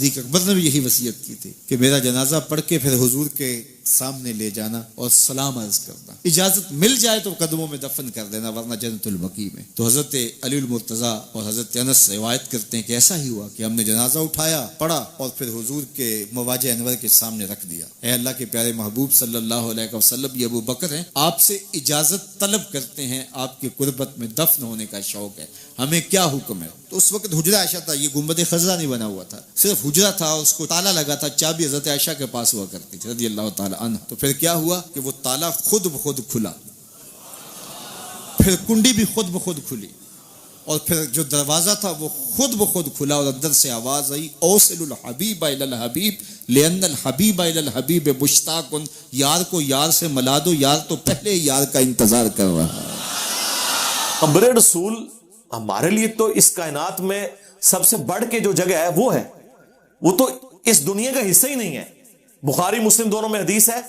صدیق اکبر نے بھی یہی وصیت کی تھی کہ میرا جنازہ پڑھ کے پھر حضور کے سامنے لے جانا اور سلام عرض کرنا، اجازت مل جائے تو قدموں میں دفن کر دینا ورنہ جنت البقیع میں۔ تو حضرت علی المرتضیٰ اور حضرت انس روایت کرتے ہیں کہ ایسا ہی ہوا کہ ہم نے جنازہ اٹھایا، پڑھا اور پھر حضور کے مواجہ انور کے سامنے رکھ دیا۔ اے اللہ کے پیارے محبوب صلی اللہ علیہ وسلم، یہ ابو بکر ہیں، آپ سے اجازت طلب کرتے ہیں، آپ کی قربت میں دفن ہونے کا شوق ہے، ہمیں کیا حکم ہے؟ تو اس وقت حجرہ عائشہ تھا، یہ گنبد خضرا نہیں بنا ہوا تھا، صرف حجرہ تھا، اس کو تالا لگا تھا، چابی حضرت عائشہ کے پاس ہوا کرتی تھی رضی اللہ تعالی عنہ۔ تو پھر کیا ہوا کہ وہ تالا خود بخود کھلا، پھر کنڈی بھی خود بخود کھلی، اور پھر جو دروازہ تھا وہ خود بخود کھلا، اور اندر سے آواز آئی اوصل الحبیب الی الحبیب لان الحبیب الی الحبیب مشتاق، یار کو یار سے ملا دو، یار تو پہلے یار کا انتظار کر رہا ہے۔ قبر رسول ہمارے لیے تو اس کائنات میں سب سے بڑھ کے جو جگہ ہے وہ ہے، وہ تو اس دنیا کا حصہ ہی نہیں ہے۔ بخاری مسلم دونوں میں حدیث ہے،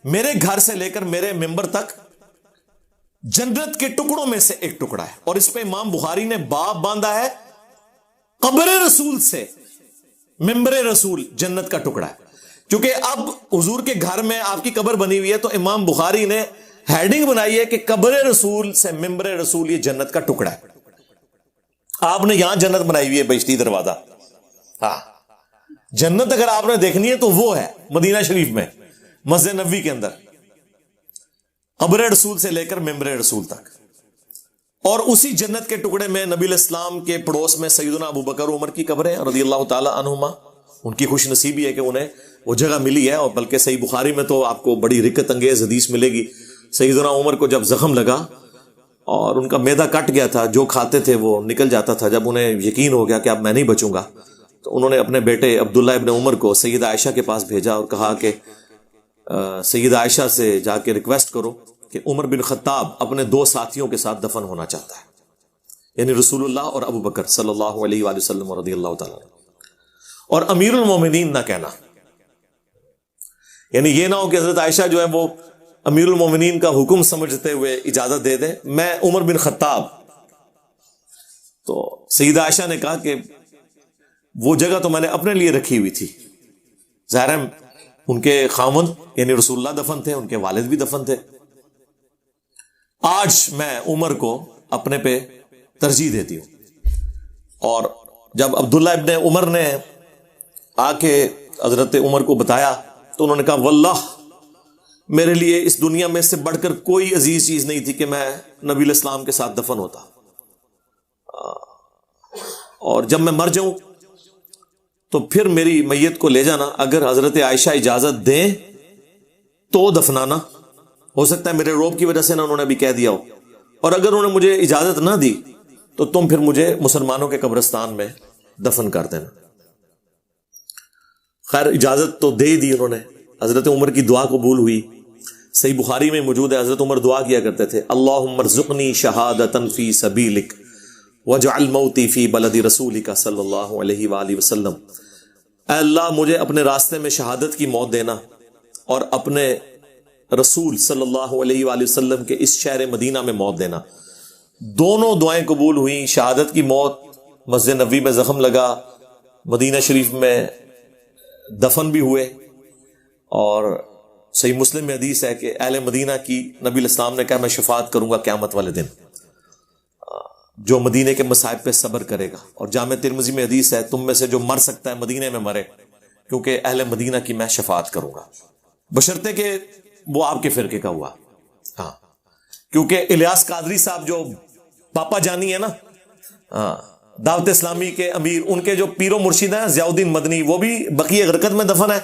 میرے گھر سے لے کر میرے ممبر تک جنت کے ٹکڑوں میں سے ایک ٹکڑا ہے، اور اس پہ امام بخاری نے باب باندھا ہے قبر رسول سے ممبر رسول جنت کا ٹکڑا ہے، کیونکہ اب حضور کے گھر میں آپ کی قبر بنی ہوئی ہے، تو امام بخاری نے ہیڈنگ بنائی ہے کہ قبر رسول سے ممبر رسول یہ جنت کا ٹکڑا ہے۔ آپ نے یہاں جنت بنائی ہوئی ہے بہشتی دروازہ، ہاں جنت اگر آپ نے دیکھنی ہے تو وہ ہے مدینہ شریف میں مسجد نبوی کے اندر، قبر رسول سے لے کر ممبر رسول تک۔ اور اسی جنت کے ٹکڑے میں نبی علیہ السلام کے پڑوس میں سیدنا ابو بکر عمر کی قبریں رضی اللہ تعالی عنہما، ان کی خوش نصیبی ہے کہ انہیں وہ جگہ ملی ہے، اور بلکہ صحیح بخاری میں تو آپ کو بڑی رکت انگیز حدیث ملے گی، سیدنا عمر کو جب زخم لگا اور ان کا معدہ کٹ گیا تھا، جو کھاتے تھے وہ نکل جاتا تھا، جب انہیں یقین ہو گیا کہ اب میں نہیں بچوں گا، تو انہوں نے اپنے بیٹے عبداللہ ابن عمر کو سیدہ عائشہ کے پاس بھیجا اور کہا کہ سیدہ عائشہ سے جا کے ریکویسٹ کرو کہ عمر بن خطاب اپنے دو ساتھیوں کے ساتھ دفن ہونا چاہتا ہے، یعنی رسول اللہ اور ابو بکر صلی اللہ علیہ وآلہ وسلم رضی اللہ تعالیٰ عنہ، اور امیر المومنین نہ کہنا، یعنی یہ نہ ہو کہ حضرت عائشہ جو ہے وہ امیر المومنین کا حکم سمجھتے ہوئے اجازت دے دیں، میں عمر بن خطاب۔ تو سیدہ عائشہ نے کہا کہ وہ جگہ تو میں نے اپنے لیے رکھی ہوئی تھی، ظاہر ہے ان کے خاوند یعنی رسول اللہ دفن تھے، ان کے والد بھی دفن تھے، آج میں عمر کو اپنے پہ ترجیح دیتی ہوں۔ اور جب عبداللہ ابن عمر نے آ کے حضرت عمر کو بتایا تو انہوں نے کہا واللہ میرے لیے اس دنیا میں اس سے بڑھ کر کوئی عزیز چیز نہیں تھی کہ میں نبی علیہ السلام کے ساتھ دفن ہوتا، اور جب میں مر جاؤں تو پھر میری میت کو لے جانا، اگر حضرت عائشہ اجازت دیں تو دفنانا، ہو سکتا ہے میرے روب کی وجہ سے نہ انہوں نے بھی کہہ دیا ہو، اور اگر انہوں نے مجھے اجازت نہ دی تو تم پھر مجھے مسلمانوں کے قبرستان میں دفن کر دینا۔ خیر اجازت تو دے دی انہوں نے، حضرت عمر کی دعا قبول ہوئی، صحیح بخاری میں موجود ہے حضرت عمر دعا کیا کرتے تھے اللہم ارزقنی شہادتا فی سبیلک وجعل موتی فی بلد رسولک صلی اللہ علیہ وآلہ وسلم، اے اللہ مجھے اپنے راستے میں شہادت کی موت دینا اور اپنے رسول صلی اللہ علیہ وآلہ وسلم کے اس شہر مدینہ میں موت دینا۔ دونوں دعائیں قبول ہوئیں، شہادت کی موت، مسجد نبوی میں زخم لگا، مدینہ شریف میں دفن بھی ہوئے، اور صحیح مسلم میں حدیث ہے کہ اہل مدینہ کی نبی علیہ السلام نے کہا میں شفاعت کروں گا قیامت والے دن جو مدینے کے مصائب پہ صبر کرے گا، اور جامع ترمذی میں حدیث ہے تم میں سے جو مر سکتا ہے مدینے میں مرے، کیونکہ اہل مدینہ کی میں شفاعت کروں گا، بشرطے کہ وہ آپ کے فرقے کا ہوا۔ ہاں کیونکہ الیاس قادری صاحب جو پاپا جانی ہے نا، دعوت اسلامی کے امیر، ان کے جو پیر و مرشد ہیں ضیاء الدین مدنی، وہ بھی بقیع غرقد میں دفن ہے،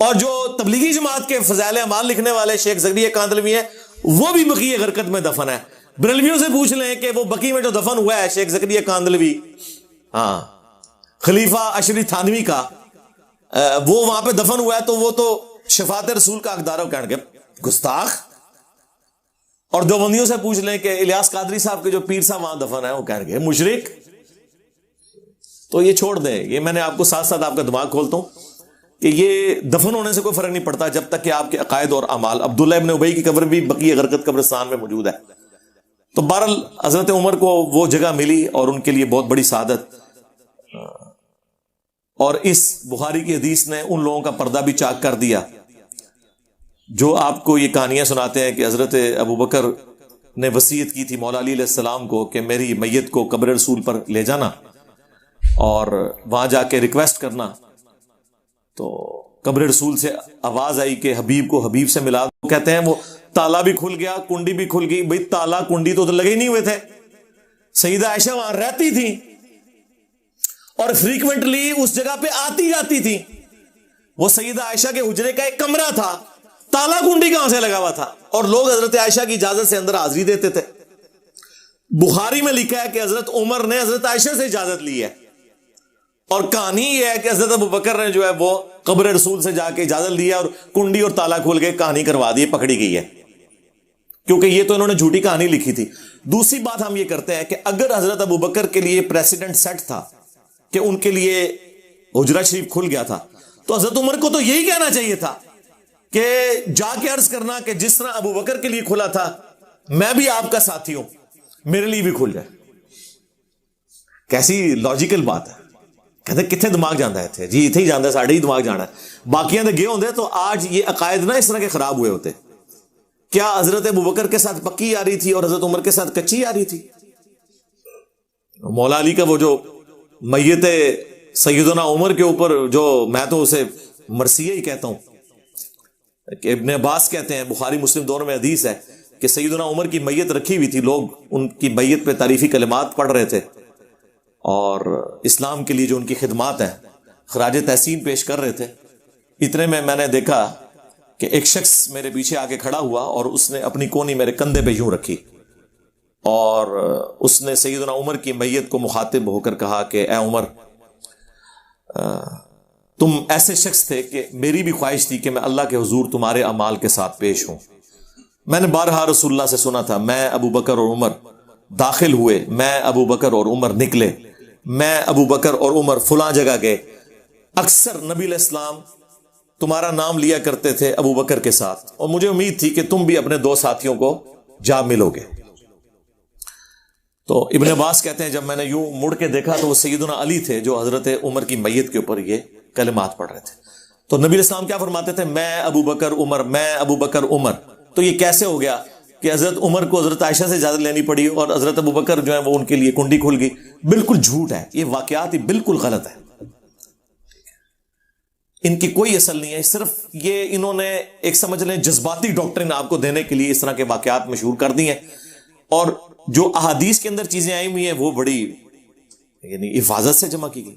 اور جو تبلیغی جماعت کے فضائل اعمال لکھنے والے شیخ زکریا کاندلوی ہیں وہ بھی بقیع غرقد میں دفن ہے۔ بریلویوں سے پوچھ لیں کہ وہ بقیع میں جو دفن ہوا ہے شیخ زکریا کاندلوی، ہاں خلیفہ اشری تھانوی کا، وہ وہاں پہ دفن ہوا ہے تو وہ تو شفاعت رسول کا حقدار ہے، وہ کہنے گے گستاخ۔ اور دیوبندیوں سے پوچھ لیں کہ الیاس قادری صاحب کے جو پیر صاحب وہاں دفن ہے وہ کہنے گے مشرک۔ تو یہ چھوڑ دیں، یہ میں نے آپ کو ساتھ ساتھ آپ کا دماغ کھولتا ہوں کہ یہ دفن ہونے سے کوئی فرق نہیں پڑتا جب تک کہ آپ کے عقائد اور اعمال۔ عبداللہ ابن ابی کی قبر بھی بقیع غرقد قبرستان میں موجود ہے۔ تو بہرحال حضرت عمر کو وہ جگہ ملی اور ان کے لیے بہت بڑی سعادت، اور اس بخاری کی حدیث نے ان لوگوں کا پردہ بھی چاک کر دیا جو آپ کو یہ کہانیاں سناتے ہیں کہ حضرت ابو بکر نے وصیت کی تھی مولا علی علیہ السلام کو کہ میری میت کو قبر رسول پر لے جانا اور وہاں جا کے ریکویسٹ کرنا. تو قبر رسول سے آواز آئی کہ حبیب کو حبیب سے ملا دو. کہتے ہیں وہ تالا بھی کھل گیا, کنڈی بھی کھل گئی. بھئی تالا کنڈی تو لگے ہی نہیں ہوئے تھے. سیدہ عائشہ وہاں رہتی تھی اور فریکوینٹلی اس جگہ پہ آتی جاتی تھی. وہ سیدہ عائشہ کے حجرے کا ایک کمرہ تھا, تالا کنڈی کہاں سے لگا ہوا تھا, اور لوگ حضرت عائشہ کی اجازت سے اندر حاضری دیتے تھے. بخاری میں لکھا ہے کہ حضرت عمر نے حضرت عائشہ سے اجازت لی ہے, اور کہانی یہ ہے کہ حضرت ابو بکر نے جو ہے وہ قبر رسول سے جا کے اجازت لیا اور کنڈی اور تالا کھول کے کہانی کروا دی, پکڑی گئی ہے, کیونکہ یہ تو انہوں نے جھوٹی کہانی لکھی تھی. دوسری بات ہم یہ کرتے ہیں کہ اگر حضرت ابو بکر کے لیے پریسیڈنٹ سیٹ تھا کہ ان کے لیے حجرہ شریف کھل گیا تھا, تو حضرت عمر کو تو یہی کہنا چاہیے تھا کہ جا کے عرض کرنا کہ جس طرح ابو بکر کے لیے کھلا تھا میں بھی آپ کا ساتھی ہوں, میرے لیے بھی کھل جائے. کیسی لاجیکل بات ہے. کہتے کتنے دماغ جانا ہے تھے جی, اتنے ہی جانا ہے, ساڑھے ہی دماغ جانا ہے, باقیاں تو گئے ہوتے تو آج یہ عقائد نہ اس طرح کے خراب ہوئے ہوتے. کیا حضرت ابو بکر کے ساتھ پکی آ رہی تھی اور حضرت عمر کے ساتھ کچی آ رہی تھی؟ مولا علی کا وہ جو میت سیدنا عمر کے اوپر جو, میں تو اسے مرثیہ ہی کہتا ہوں, کہ ابن عباس کہتے ہیں, بخاری مسلم دونوں میں حدیث ہے کہ سیدنا عمر کی میت رکھی ہوئی تھی, لوگ ان کی میت پہ تعریفی کلمات پڑھ رہے تھے اور اسلام کے لیے جو ان کی خدمات ہیں خراج تحسین پیش کر رہے تھے. اتنے میں نے دیکھا کہ ایک شخص میرے پیچھے آ کے کھڑا ہوا اور اس نے اپنی کونی میرے کندھے پہ یوں رکھی اور اس نے سیدنا عمر کی میت کو مخاطب ہو کر کہا کہ اے عمر, تم ایسے شخص تھے کہ میری بھی خواہش تھی کہ میں اللہ کے حضور تمہارے اعمال کے ساتھ پیش ہوں. میں نے بارہا رسول اللہ سے سنا تھا, میں ابو بکر اور عمر داخل ہوئے, میں ابو بکر اور عمر نکلے, میں ابو بکر اور عمر فلاں جگہ گئے. اکثر نبی علیہ السلام تمہارا نام لیا کرتے تھے ابو بکر کے ساتھ, اور مجھے امید تھی کہ تم بھی اپنے دو ساتھیوں کو جا ملو گے. تو ابن عباس کہتے ہیں جب میں نے یوں مڑ کے دیکھا تو وہ سیدنا علی تھے جو حضرت عمر کی میت کے اوپر یہ کلمات پڑھ رہے تھے. تو نبی علیہ السلام کیا فرماتے تھے, میں ابو بکر عمر, میں ابو بکر عمر. تو یہ کیسے ہو گیا کہ حضرت عمر کو حضرت عائشہ سے اجازت لینی پڑی اور حضرت ابو بکر جو ہے وہ ان کے لیے کنڈی کھل گئی؟ بالکل جھوٹ ہے, یہ واقعات ہی بالکل غلط ہے, ان کی کوئی اصل نہیں ہے. صرف یہ انہوں نے ایک سمجھ لیں جذباتی ڈاکٹرن آپ کو دینے کے لیے اس طرح کے واقعات مشہور کر دی ہیں, اور جو احادیث کے اندر چیزیں آئی ہوئی ہیں وہ بڑی یعنی حفاظت سے جمع کی گئی.